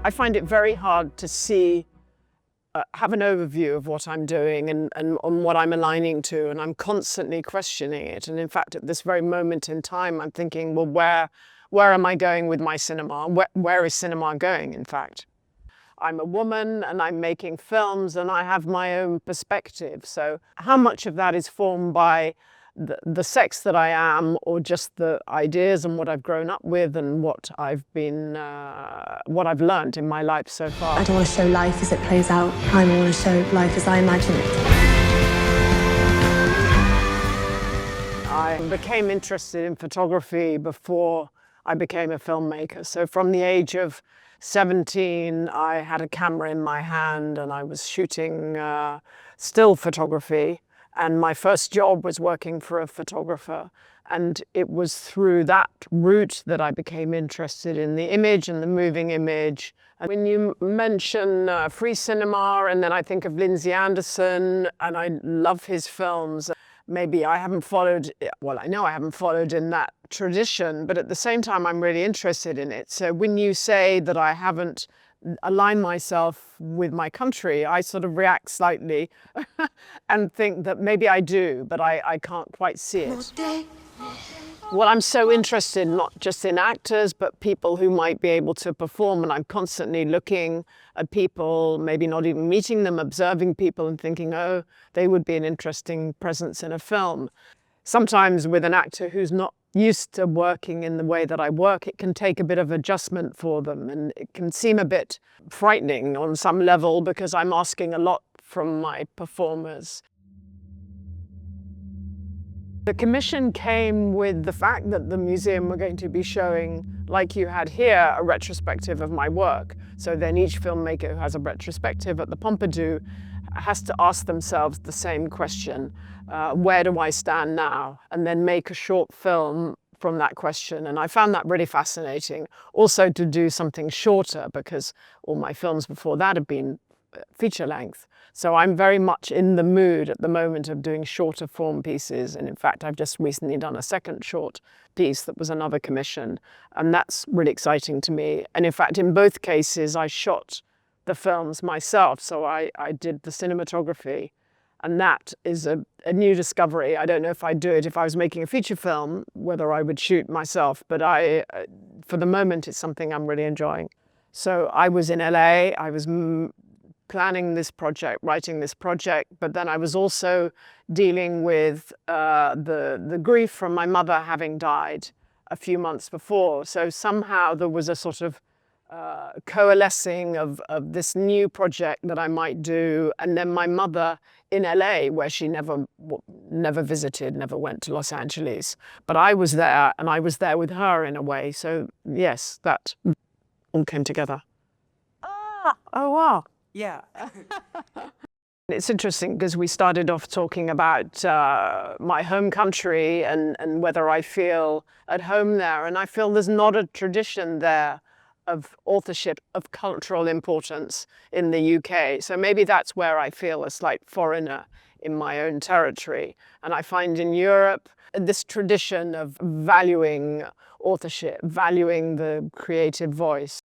I find it very hard to see, have an overview of what I'm doing and on what I'm aligning to, and I'm constantly questioning it. And in fact, at this very moment in time, I'm thinking, well, where am I going with my cinema? Where is cinema going, in fact? I'm a woman and I'm making films and I have my own perspective. So how much of that is formed by the sex that I am, or just the ideas and what I've grown up with and what I've learned in my life so far. I don't want to show life as it plays out. I want to show life as I imagine it. I became interested in photography before I became a filmmaker. So from the age of 17, I had a camera in my hand and I was shooting still photography. And my first job was working for a photographer. And it was through that route that I became interested in the image and the moving image. And when you mention free cinema, and then I think of Lindsay Anderson, and I love his films. Maybe I haven't followed, well, I know I haven't followed in that tradition, but at the same time, I'm really interested in it. So when you say that I haven't aligned myself with my country, I sort of react slightly and think that maybe I do, but I can't quite see it. Well, I'm so interested not just in actors, but people who might be able to perform. And I'm constantly looking at people, maybe not even meeting them, observing people and thinking, oh, they would be an interesting presence in a film. Sometimes with an actor who's not used to working in the way that I work, it can take a bit of adjustment for them. And it can seem a bit frightening on some level because I'm asking a lot from my performers. The commission came with the fact that the museum were going to be showing, like you had here, a retrospective of my work. So then each filmmaker who has a retrospective at the Pompidou has to ask themselves the same question, where do I stand now? And then make a short film from that question. And I found that really fascinating. Also to do something shorter, because all my films before that have been feature length. So I'm very much in the mood at the moment of doing shorter form pieces. And in fact, I've just recently done a second short piece that was another commission. And that's really exciting to me. And in fact, in both cases, I shot the films myself. So I did the cinematography. And that is a new discovery. I don't know if I'd do it if I was making a feature film, whether I would shoot myself. But for the moment, it's something I'm really enjoying. So I was in LA. I was planning this project, writing this project, but then I was also dealing with the grief from my mother having died a few months before. So somehow there was a sort of coalescing of this new project that I might do, and then my mother in LA, where she never visited, never went to Los Angeles. But I was there, and I was there with her in a way. So yes, that all came together. Ah, oh wow. Yeah. It's interesting because we started off talking about my home country and whether I feel at home there. And I feel there's not a tradition there of authorship of cultural importance in the UK. So maybe that's where I feel a slight foreigner in my own territory. And I find in Europe this tradition of valuing authorship, valuing the creative voice.